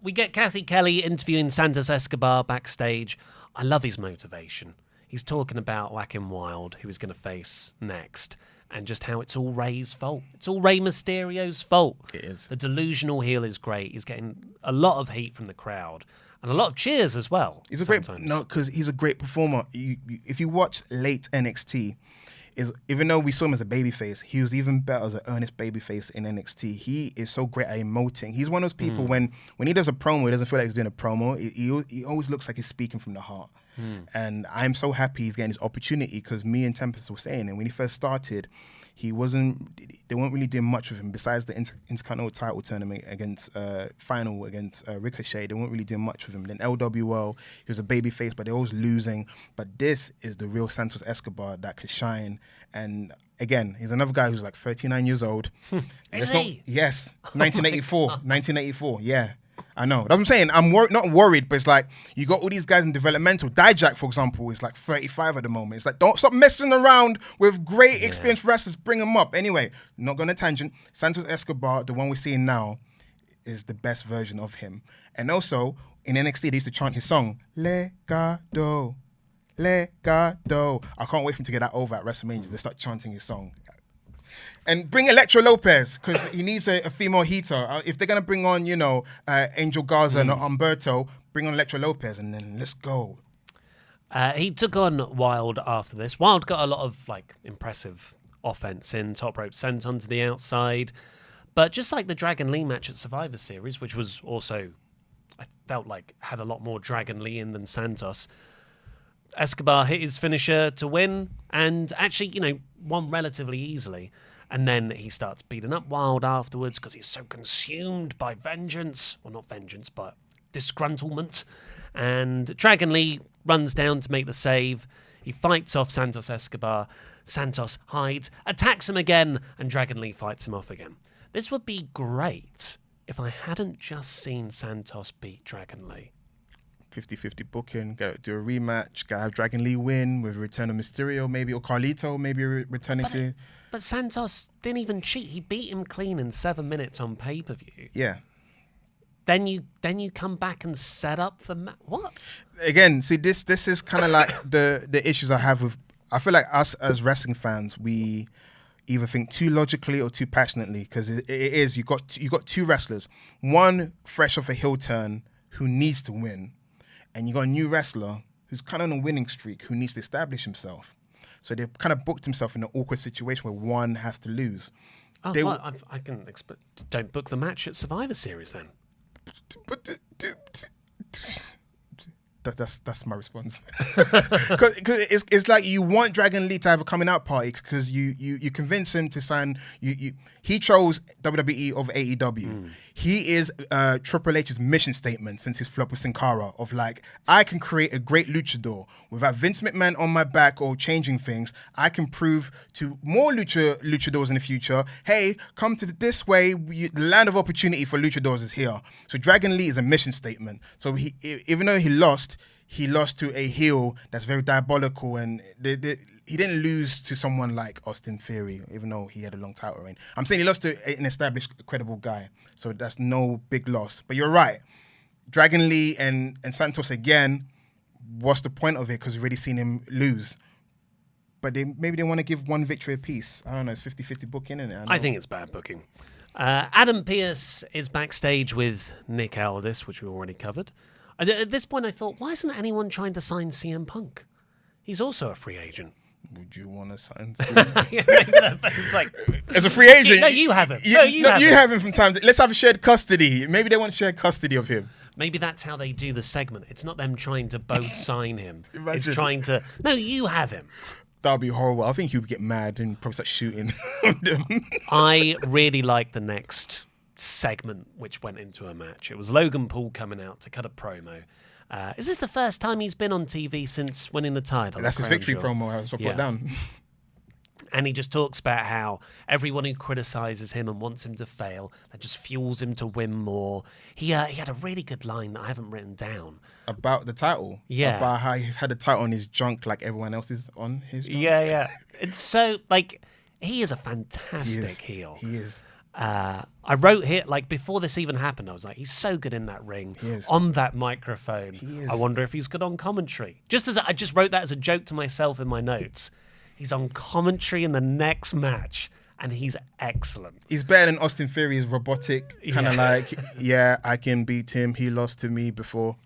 We get Kathy Kelly interviewing Santos Escobar backstage. I love his motivation. He's talking about Joaquin Wilde, who he's going to face next, and just how it's all Ray's fault. It's all Rey Mysterio's fault. It is. The delusional heel is great. He's getting a lot of heat from the crowd and a lot of cheers as well. He's because he's a great performer. If you watch late NXT, even though we saw him as a babyface, he was even better as an earnest babyface in NXT. He is so great at emoting. He's one of those people when he does a promo, he doesn't feel like he's doing a promo. He always looks like he's speaking from the heart. And I'm so happy he's getting this opportunity, because me and Tempest were saying, and when he first started, they weren't really doing much with him besides the Intercontinental title tournament final against Ricochet. They weren't really doing much with him. Then LWL, he was a babyface, but they're always losing. But this is the real Santos Escobar that could shine. And again, he's another guy who's like 39 years old. Is he? Yes, 1984. Yeah. I know. That's what I'm saying. I'm not worried, but it's like you got all these guys in developmental. Dijak, for example, is like 35 at the moment. It's like, don't stop messing around with great experienced wrestlers. Bring them up. Anyway, not going to tangent. Santos Escobar, the one we're seeing now, is the best version of him. And also, in NXT, they used to chant his song, Legado, Legado. I can't wait for him to get that over at WrestleMania. They start chanting his song. And bring Elektra Lopez, because he needs a female heater. If they're going to bring on, Angel Garza and Humberto, bring on Elektra Lopez, and then let's go. He took on Wilde after this. Wilde got a lot of impressive offense in, top rope sent onto the outside. But just like the Dragon Lee match at Survivor Series, which was also, I felt like, had a lot more Dragon Lee in than Santos, Escobar hit his finisher to win, and actually, won relatively easily. And then he starts beating up Wilde afterwards because he's so consumed by vengeance. Well, not vengeance, but disgruntlement. And Dragon Lee runs down to make the save. He fights off Santos Escobar. Santos hides, attacks him again, and Dragon Lee fights him off again. This would be great if I hadn't just seen Santos beat Dragon Lee. 50-50 booking, gotta do a rematch, gotta have Dragon Lee win with a return of Mysterio maybe, or Carlito maybe returning But Santos didn't even cheat. He beat him clean in 7 minutes on pay-per-view. Yeah. Then you come back and set up the what? Again, see, this is kind of like the issues I have with, I feel like us as wrestling fans, we either think too logically or too passionately, because it is, you got two wrestlers, one fresh off a heel turn who needs to win, and you got a new wrestler who's kind of on a winning streak, who needs to establish himself. So they've kind of booked himself in an awkward situation where one has to lose. Oh, well, I can expect. Don't book the match at Survivor Series then. But that's my response. Because it's like you want Dragon Lee to have a coming out party because you convince him to sign. He chose WWE over AEW. He is Triple H's mission statement since his flop with Sin Cara of like, I can create a great luchador without Vince McMahon on my back or changing things. I can prove to more luchadors in the future, hey, come to this way. The land of opportunity for luchadors is here. So Dragon Lee is a mission statement. So even though he lost to a heel that's very diabolical, and he didn't lose to someone like Austin Theory, even though he had a long title reign. I'm saying he lost to an established, credible guy, so that's no big loss. But you're right, Dragon Lee and Santos again. What's the point of it? Because we've already seen him lose. But maybe they want to give one victory apiece. I don't know. It's 50-50 booking, isn't it? I think it's bad booking. Adam Pearce is backstage with Nick Aldis, which we already covered. At this point, I thought, why isn't anyone trying to sign CM Punk? He's also a free agent. Would you want to sign CM Punk? Like, as a free agent? No, you have him. You have him from time to... Let's have a shared custody. Maybe they want shared custody of him. Maybe that's how they do the segment. It's not them trying to both sign him. Imagine. It's trying to... No, you have him. That would be horrible. I think he would get mad and probably start shooting them. I really like the next segment which went into a match. It was Logan Paul coming out to cut a promo. Is this the first time he's been on TV since winning the title? That's his victory promo. I was put down. And he just talks about how everyone who criticizes him and wants him to fail, that just fuels him to win more. He had a really good line that I haven't written down. About the title? Yeah. About how he had the title on his junk like everyone else is on his junk? Yeah. It's so, like, he is a fantastic heel. He is. I wrote here, like, before this even happened, I was like, he's so good in that ring, on that microphone. He is. I wonder if he's good on commentary. I just wrote that as a joke to myself in my notes. He's on commentary in the next match, and he's excellent. He's better than Austin Theory's robotic, kind of like, I can beat him. He lost to me before.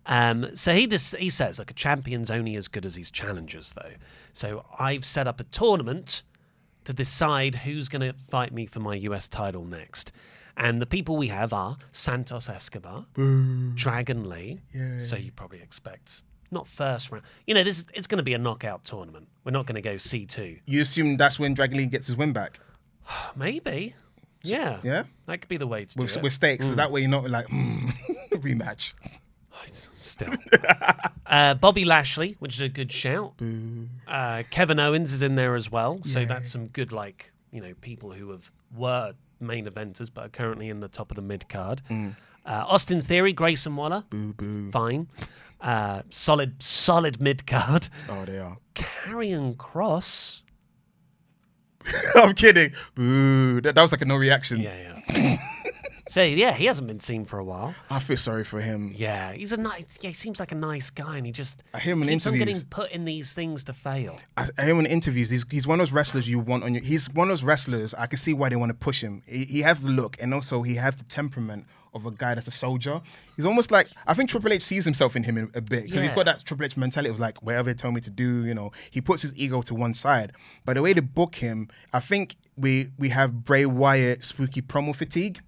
So he says, like, a champion's only as good as his challengers, though. So I've set up a tournament to decide who's going to fight me for my US title next. And the people we have are Santos Escobar, Dragon Lee. Yeah. So you probably expect... Not first round. It's going to be a knockout tournament. We're not going to go C2. You assume that's when Dragon Lee gets his win back? Maybe. Yeah. Yeah? That could be the way to do it. With stakes, so that way you're not like, rematch. Still. Bobby Lashley, which is a good shout. Kevin Owens is in there as well. So that's some good, people who were main eventers but are currently in the top of the mid-card. Austin Theory, Grayson Waller. Fine. Solid mid-card. Oh, they are. Karrion Kross. I'm kidding. Boo. That was like a no reaction. Yeah. So, he hasn't been seen for a while. I feel sorry for him. Yeah, he seems like a nice guy, and he just I hear him in keeps on interviews. getting put in these things to fail. I hear him in interviews. He's one of those wrestlers you want on your... He's one of those wrestlers, I can see why they want to push him. He has the look, and also he has the temperament of a guy that's a soldier. He's almost like... I think Triple H sees himself in him a bit, because he's got that Triple H mentality of like, whatever they tell me to do, he puts his ego to one side. But the way they book him, I think we have Bray Wyatt spooky promo fatigue.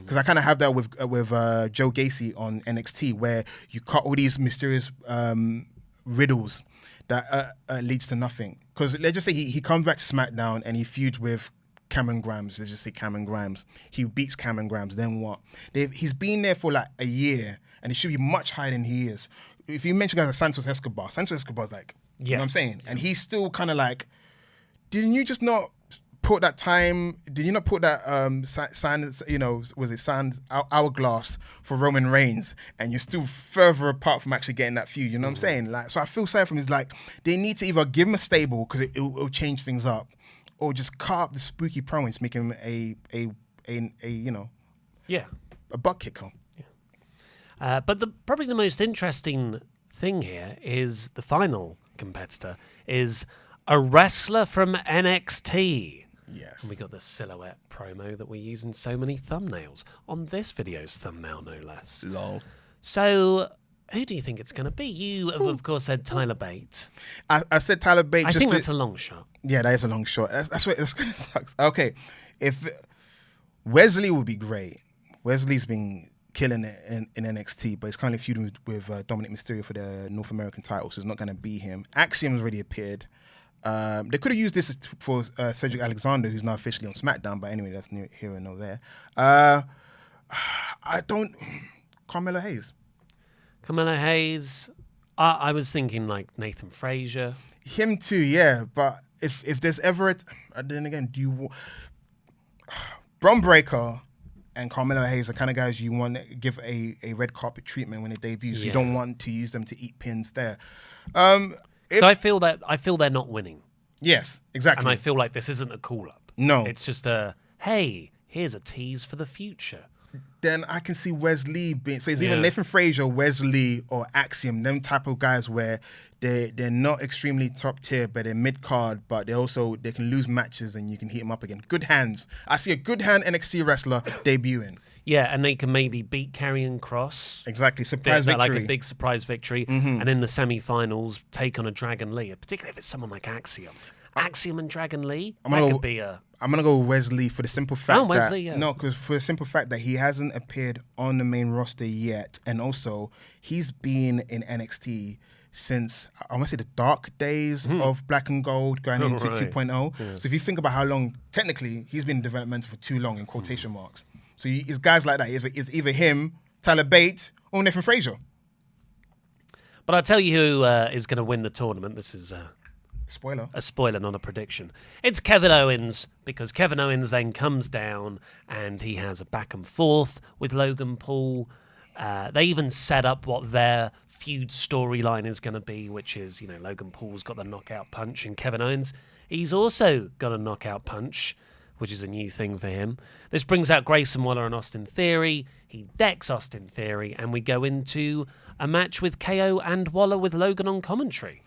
Because I kind of have that with Joe Gacy on NXT, where you cut all these mysterious riddles that leads to nothing. Because let's just say he comes back to SmackDown and he feuds with Cameron Grimes. Let's just say Cameron Grimes. He beats Cameron Grimes. Then what? He's been there for like a year, and he should be much higher than he is. If you mention guys like Santos Escobar's like, you know what I'm saying? And he's still kind of like, didn't you just not put that time? Did you not put that hourglass for Roman Reigns, and you're still further apart from actually getting that feud? You know what I'm saying? Like, so I feel sorry for him. It's like they need to either give him a stable because it'll change things up, or just cut up the spooky prowess, make him a butt kicker. Yeah. But probably the most interesting thing here is the final competitor is a wrestler from NXT. Yes. And we got the silhouette promo that we use in so many thumbnails. On this video's thumbnail, no less. Lol. So, Who do you think it's going to be? You have, of course, said Tyler Bate. I said Tyler Bate. I think that's a long shot. Yeah, that is a long shot. That's what it's going to suck. Okay, if Wesley would be great. Wesley's been killing it in NXT, but he's currently feuding with Dominic Mysterio for the North American title, so it's not going to be him. Axiom's already appeared. They could have used this for Cedric Alexander, who's now officially on SmackDown, but anyway, that's here and there. Carmelo Hayes. Carmelo Hayes. I was thinking like Nathan Frazier. Him too, yeah. But if there's ever then again, Bron Breakker and Carmelo Hayes are kind of guys you want to give a red carpet treatment when they debut. So you don't want to use them to eat pins there. So I feel they're not winning. Yes, exactly. And I feel like this isn't a call-up. No. It's just a, hey, here's a tease for the future. Then I can see Wesley being... So it's either Nathan Frazier, Wesley, or Axiom, them type of guys where they're not extremely top tier, but they're mid-card, but they can lose matches and you can heat them up again. Good hands. I see a good hand NXT wrestler debuting. Yeah, and they can maybe beat Karrion Kross. Exactly, surprise victory. Like a big surprise victory. And in the semi-finals, take on a Dragon Lee, particularly if it's someone like Axiom. Axiom and Dragon Lee, could be a... I'm going to go Wesley for the simple fact because for the simple fact that he hasn't appeared on the main roster yet. And also, he's been in NXT since, I want to say, the dark days of Black and Gold going into 2.0. Yeah. So if you think about how long, technically, he's been developmental for too long, in quotation marks. So it's guys like that. It's either him, Tyler Bate, or Nathan Frazier. But I'll tell you who is going to win the tournament. This is... Spoiler. A spoiler, not a prediction. It's Kevin Owens, because Kevin Owens then comes down and he has a back and forth with Logan Paul. They even set up what their feud storyline is going to be, which is, Logan Paul's got the knockout punch, and Kevin Owens, he's also got a knockout punch, which is a new thing for him. This brings out Grayson Waller and Austin Theory. He decks Austin Theory, and we go into a match with KO and Waller with Logan on commentary.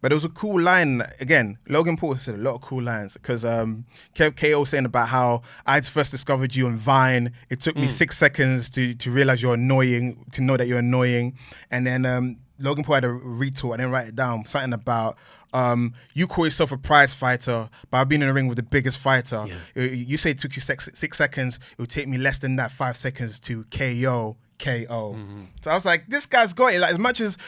But it was a cool line. Again, Logan Paul said a lot of cool lines because KO saying about how I first discovered you on Vine. It took me 6 seconds to realize you're annoying, to know that you're annoying. And then Logan Paul had a retort. I didn't write it down. Something about you call yourself a prize fighter, but I've been in the ring with the biggest fighter. Yeah. You say it took you 6 seconds. It would take me less than that, 5 seconds to KO. So I was like, this guy's got it. Like, as much as,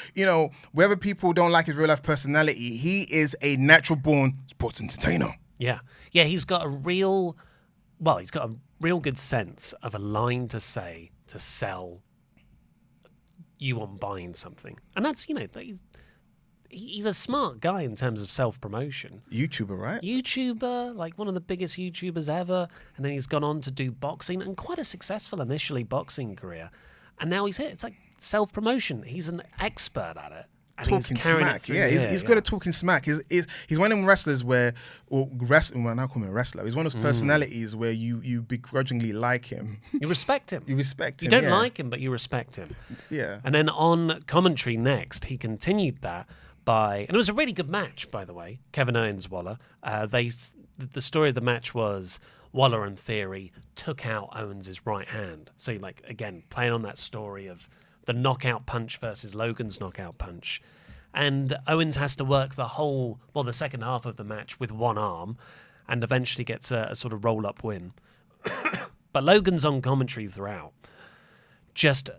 whether people don't like his real life personality, he is a natural born sports entertainer. Yeah. Yeah, he's got a real good sense of a line to say to sell you on buying something. And that's, he's a smart guy in terms of self-promotion. YouTuber, right? YouTuber, like one of the biggest YouTubers ever. And then he's gone on to do boxing, and quite a successful initially boxing career. And now he's here. It's like self-promotion. He's an expert at it. And talking smack. He's good at talking smack. He's one of them wrestlers where, I now call him a wrestler. He's one of those personalities where you begrudgingly like him. You respect him. You respect him. You don't like him, but you respect him. Yeah. And then on commentary next, he continued that and it was a really good match, by the way, Kevin Owens-Waller. The story of the match was Waller and Theory took out Owens' right hand. So, again, playing on that story of the knockout punch versus Logan's knockout punch. And Owens has to work the second half of the match with one arm and eventually gets a sort of roll-up win. But Logan's on commentary throughout, just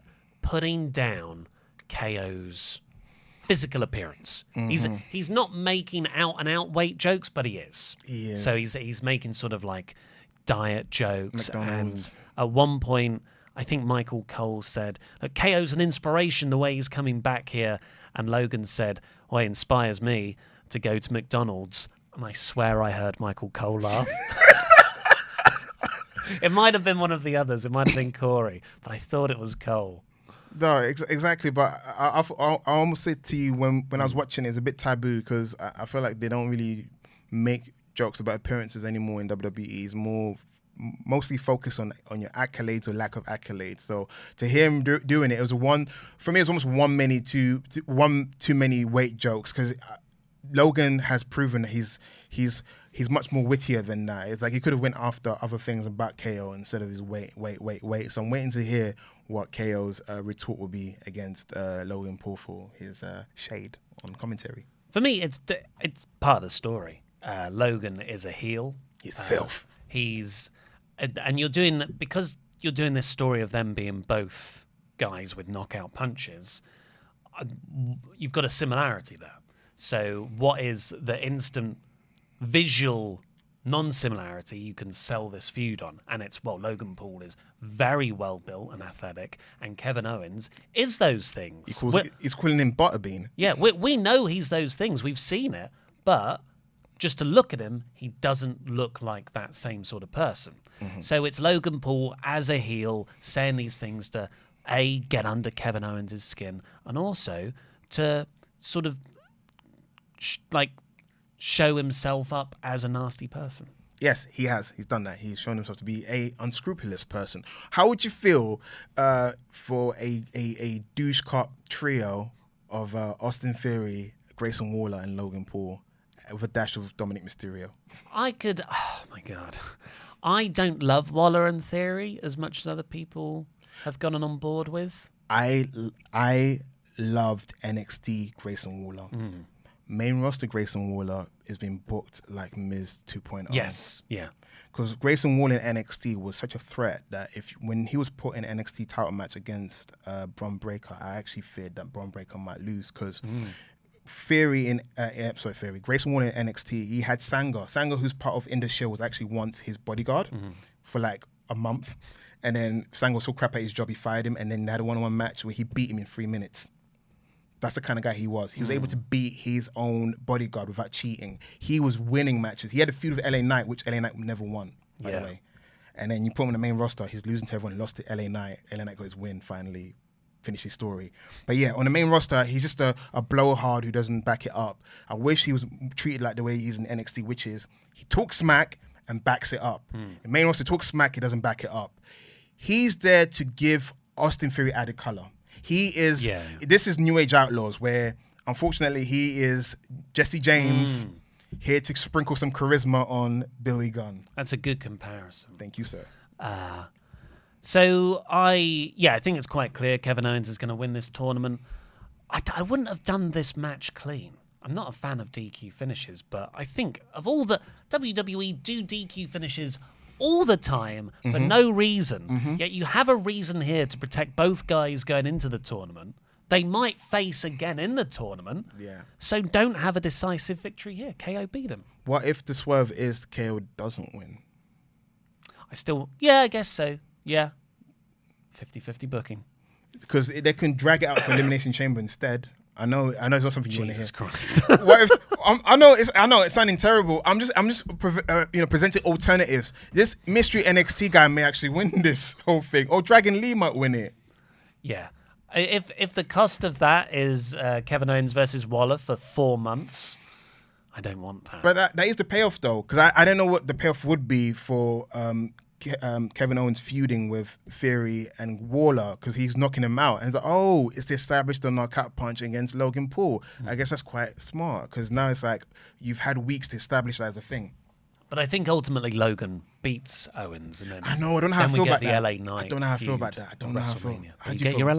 putting down KO's physical appearance. He's not making out-and-out weight jokes, but he is. He is. So he's making sort of like diet jokes. McDonald's. And at one point, I think Michael Cole said, KO's an inspiration the way he's coming back here. And Logan said, well, it inspires me to go to McDonald's. And I swear I heard Michael Cole laugh. It might have been one of the others. It might have been Corey. But I thought it was Cole. No, exactly. But I almost said to you when I was watching it's a bit taboo because I feel like they don't really make jokes about appearances anymore in WWE. It's mostly focused on your accolades or lack of accolades. So to him doing it, it was for me, it was almost one too many weight jokes because Logan has proven that he's he's much more wittier than that. It's like he could have went after other things about KO instead of his wait. So I'm waiting to hear what KO's retort will be against Logan Paul for his shade on commentary. For me, it's part of the story. Logan is a heel. He's filth. And you're doing this story of them being both guys with knockout punches. You've got a similarity there. So what is the instant visual non-similarity you can sell this feud on? And it's, well, Logan Paul is very well built and athletic, and Kevin Owens is those things. He's calling him Butterbean. Yeah, we know he's those things. We've seen it, but just to look at him, he doesn't look like that same sort of person. Mm-hmm. So it's Logan Paul as a heel saying these things to, A, get under Kevin Owens' skin, and also to sort of show himself up as a nasty person. Yes, he has. He's done that. He's shown himself to be a unscrupulous person. How would you feel for a douche cop trio of Austin Theory, Grayson Waller, and Logan Paul with a dash of Dominic Mysterio? Oh my God. I don't love Waller and Theory as much as other people have gone on board with. I loved NXT Grayson Waller. Main roster Grayson Waller is being booked like Miz 2.0. Yes, yeah. Because Grayson Waller in NXT was such a threat that when he was put in an NXT title match against Bron Breakker, I actually feared that Bron Breakker might lose because Grayson Waller in NXT, he had Sanga. Sanga, who's part of Indus Shield, was actually once his bodyguard for like a month. And then Sanga was so crap at his job, he fired him. And then they had a one-on-one match where he beat him in 3 minutes. That's the kind of guy he was. He was able to beat his own bodyguard without cheating. He was winning matches. He had a feud with LA Knight, which LA Knight never won, by the way. And then you put him on the main roster, he's losing to everyone, lost to LA Knight. LA Knight got his win, finally finished his story. But yeah, on the main roster, he's just a blowhard who doesn't back it up. I wish he was treated like the way he's in NXT, which is he talks smack and backs it up. The main roster talks smack, he doesn't back it up. He's there to give Austin Theory added color. He is, this is New Age Outlaws, where unfortunately he is Jesse James here to sprinkle some charisma on Billy Gunn. That's a good comparison. Thank you, sir. So I think it's quite clear Kevin Owens is going to win this tournament. I wouldn't have done this match clean. I'm not a fan of DQ finishes, but I think of all the WWE do DQ finishes all the time for no reason. Yet you have a reason here to protect both guys going into the tournament. They might face again in the tournament. Yeah. So don't have a decisive victory here. KO beat him. What if the swerve is KO doesn't win? I guess so. Yeah. 50-50 booking. Because they can drag it out for Elimination Chamber instead. I know it's not something you want to hear. Jesus Christ. What if, I know it's sounding terrible. I'm just presenting alternatives. This mystery NXT guy may actually win this whole thing, or Dragon Lee might win it. Yeah, if the cost of that is Kevin Owens versus Waller for 4 months, I don't want that. But that is the payoff though, because I don't know what the payoff would be for Kevin Owens feuding with Theory and Waller, because he's knocking him out. And it's like, it's the established the knockout punch against Logan Paul. I guess that's quite smart, because now it's like you've had weeks to establish that as a thing. But I think ultimately Logan beats Owens, and then I don't know how I feel about that. LA Knight. I don't know how I feel about that. I don't know how I feel. You get your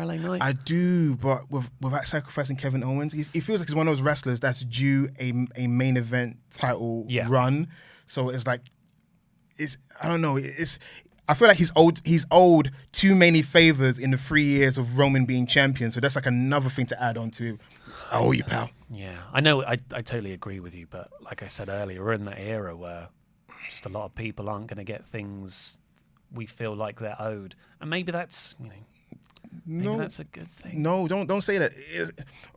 LA Knight? I do, but without sacrificing Kevin Owens, he feels like he's one of those wrestlers that's due a main event title run. So it's like, I don't know. I feel like he's owed too many favors in the 3 years of Roman being champion. So that's like another thing to add on to. I owe you, pal. Yeah, I know. I totally agree with you. But like I said earlier, we're in that era where just a lot of people aren't going to get things we feel like they're owed, and maybe that's that's a good thing. No, don't say that.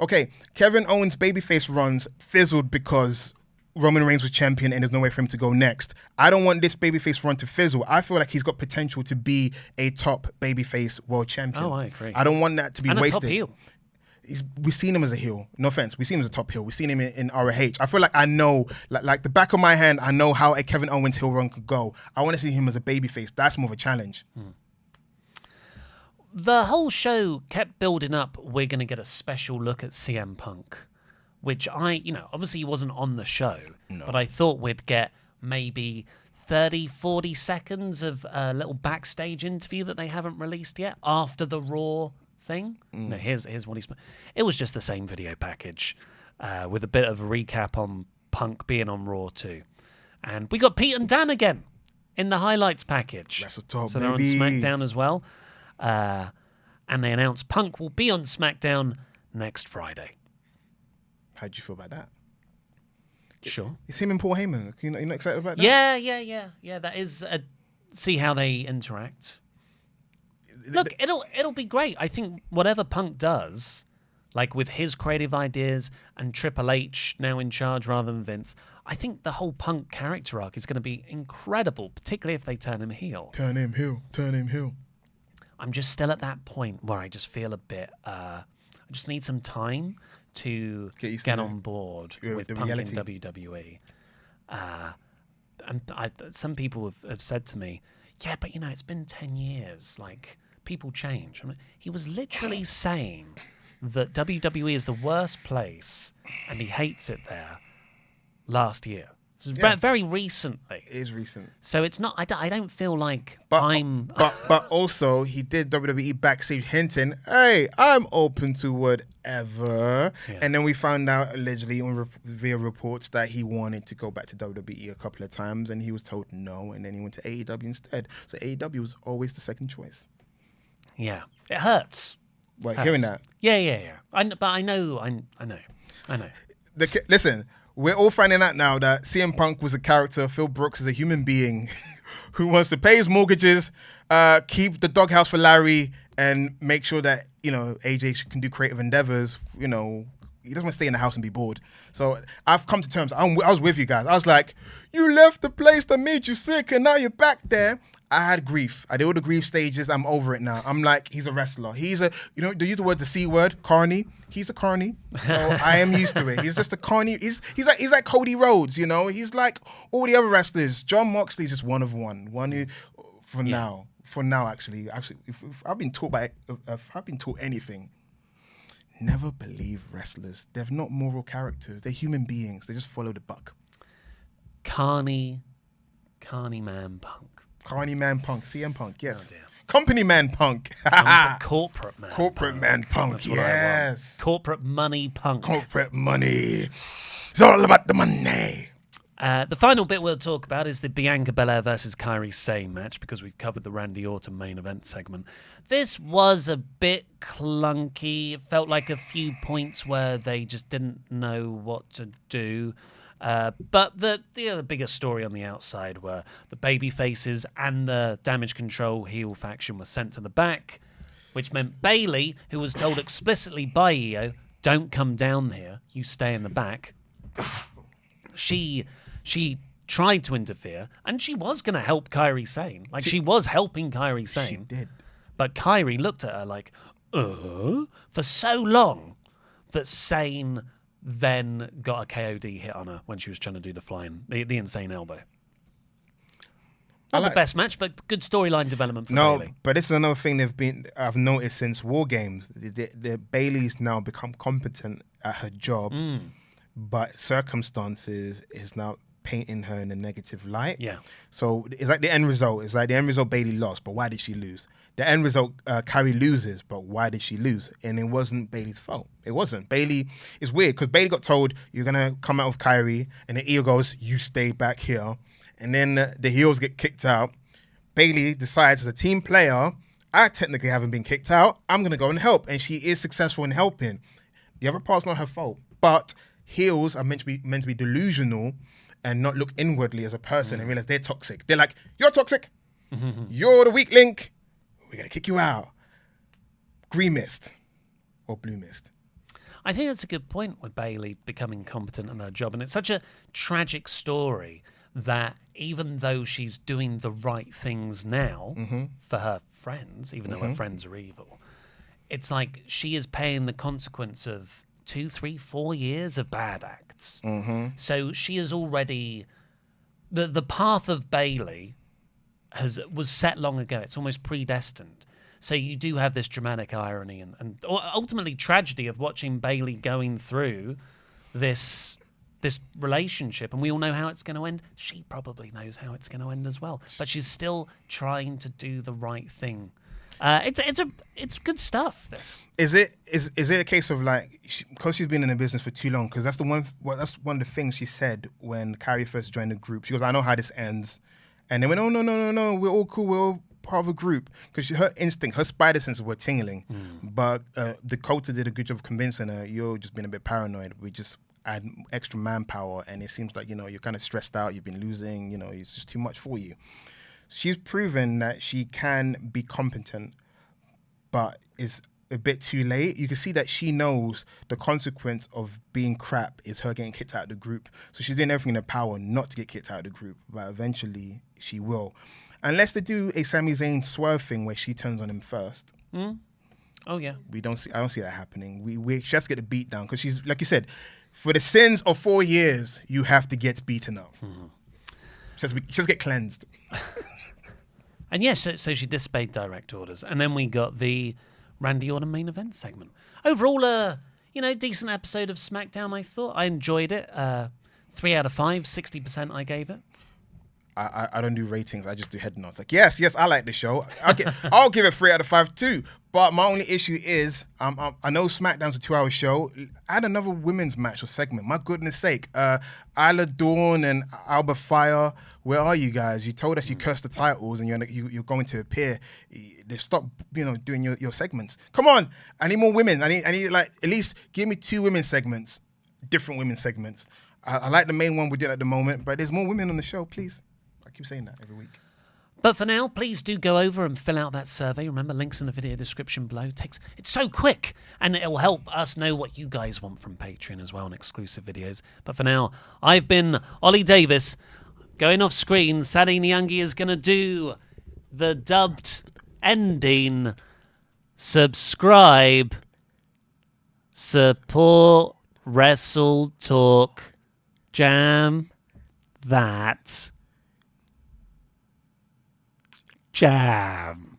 Okay, Kevin Owens' babyface runs fizzled because Roman Reigns was champion and there's no way for him to go next. I don't want this babyface run to fizzle. I feel like he's got potential to be a top babyface world champion. Oh, I agree. I don't want that to be and wasted. A top heel. We've seen him as a heel. No offense. We've seen him as a top heel. We've seen him in ROH. I feel like I know, like the back of my hand, I know how a Kevin Owens heel run could go. I want to see him as a babyface. That's more of a challenge. The whole show kept building up. We're going to get a special look at CM Punk. which obviously he wasn't on the show, but I thought we'd get maybe 30, 40 seconds of a little backstage interview that they haven't released yet after the Raw thing. No, here's what he's... It was just the same video package with a bit of a recap on Punk being on Raw too. And we got Pete and Dan again in the highlights package. WrestleTalk, so they're on SmackDown as well. And they announced Punk will be on SmackDown next Friday. How do you feel about that? Sure. It's him and Paul Heyman. You're not excited about that? Yeah. That is see how they interact. Look, it'll be great. I think whatever Punk does, like with his creative ideas and Triple H now in charge rather than Vince, I think the whole Punk character arc is going to be incredible, particularly if they turn him heel. Turn him heel. I'm just still at that point where I just feel a bit... I just need some time to get on board with Punk in WWE. And some people have said to me, yeah, but it's been 10 years. Like, people change. I mean, he was literally saying that WWE is the worst place and he hates it there last year. So very recently. It is recent. So it's not... I don't feel like But also, he did WWE backstage hinting, hey, I'm open to whatever. Yeah. And then we found out, allegedly, via reports, that he wanted to go back to WWE a couple of times, and he was told no, and then he went to AEW instead. So AEW was always the second choice. Yeah. It hurts. What, hearing that? Yeah. But I know. Listen... We're all finding out now that CM Punk was a character, Phil Brooks is a human being who wants to pay his mortgages, keep the doghouse for Larry, and make sure that, AJ can do creative endeavors. He doesn't want to stay in the house and be bored. So I've come to terms. I was with you guys. I was like, you left the place that made you sick and now you're back there. I had grief. I did all the grief stages. I'm over it now. I'm like, he's a wrestler. He's a, do you use the word, the C word, carny? He's a carny. So I am used to it. He's just a carny. He's like Cody Rhodes, He's like all the other wrestlers. John Moxley's just one of one. One who, for now, actually, if I've been taught anything, never believe wrestlers. They're not moral characters. They're human beings. They just follow the buck. Carny man Punk. Carny man Punk, CM Punk, yes. Oh dear. Company man Punk. Corporate man. Corporate man Punk, That's what I want. Corporate money Punk. Corporate money. It's all about the money. The final bit we'll talk about is the Bianca Belair versus Kairi Sane match, because we've covered the Randy Orton main event segment. This was a bit clunky. It felt like a few points where they just didn't know what to do. But the bigger story on the outside were the baby faces and the Damage Control heel faction were sent to the back, which meant Bayley, who was told explicitly by Io, don't come down here, you stay in the back. She tried to interfere, and she was going to help Kairi Sane. Like, she was helping Kairi Sane. She did. But Kairi looked at her like, for so long that Sane then got a KOD hit on her when she was trying to do the insane elbow. Not the best match, but good storyline development for Bayley. No, but this is another thing I've noticed since War Games. The Bayley's now become competent at her job, but circumstances is now painting her in a negative light. Yeah. So it's like the end result. It's like the end result, Bayley lost, but why did she lose? The end result, Kairi loses, but why did she lose? And it wasn't Bayley's fault. It wasn't. Bayley is weird because Bayley got told, you're going to come out with Kairi, and the heel goes, you stay back here. And then the heels get kicked out. Bayley decides as a team player, I technically haven't been kicked out. I'm going to go and help. And she is successful in helping. The other part's not her fault. But heels are meant to be delusional and not look inwardly as a person and realize they're toxic. They're like, you're toxic. You're the weak link. We're going to kick you out. Green mist or blue mist. I think that's a good point with Bayley becoming competent in her job. And it's such a tragic story that even though she's doing the right things now for her friends, even though her friends are evil, it's like she is paying the consequence of 2, 3, 4 years of bad acts. So she is already... The path of Bayley was set long ago. It's almost predestined. So you do have this dramatic irony and ultimately tragedy of watching Bayley going through this relationship, and we all know how it's going to end. She probably knows how it's going to end as well, but she's still trying to do the right thing. It's good stuff. This is it a case of like because she's been in the business for too long? Because that's one of the things she said when Carrie first joined the group. She goes, "I know how this ends," and they went, "Oh no, we're all cool. We're all part of a group." Because her instinct, her spider senses were tingling. But Dakota did a good job of convincing her, "You're just being a bit paranoid. We just add extra manpower, and it seems like you're kind of stressed out. You've been losing. It's just too much for you." She's proven that she can be competent, but it's a bit too late. You can see that she knows the consequence of being crap is her getting kicked out of the group. So she's doing everything in her power not to get kicked out of the group, but eventually she will. Unless they do a Sami Zayn swerve thing where she turns on him first. Oh yeah. I don't see that happening. She has to get the beat down because she's, like you said, for the sins of 4 years, you have to get beaten up. She has to get cleansed. And yes, so she disobeyed direct orders. And then we got the Randy Orton main event segment. Overall, decent episode of SmackDown, I thought. I enjoyed it. 3 out of 5, 60% I gave it. I don't do ratings. I just do head nods. Like, yes, I like the show. I'll give it 3 out of 5 too. But my only issue is, I know SmackDown's a 2-hour show. Add another women's match or segment. My goodness sake. Isla Dawn and Alba Fire, where are you guys? You told us you cursed the titles and you're going to appear. They stop, doing your segments. Come on. I need more women. I need like at least give me 2 women's segments, different women's segments. I like the main one we did at the moment, but there's more women on the show, please. I keep saying that every week. But for now, please do go over and fill out that survey. Remember, links in the video description below. It's so quick, and it'll help us know what you guys want from Patreon as well and exclusive videos. But for now, I've been Oli Davis. Going off screen, Sadi Nyangi is going to do the dubbed ending. Subscribe, support, WrestleTalk, jam that. Jam.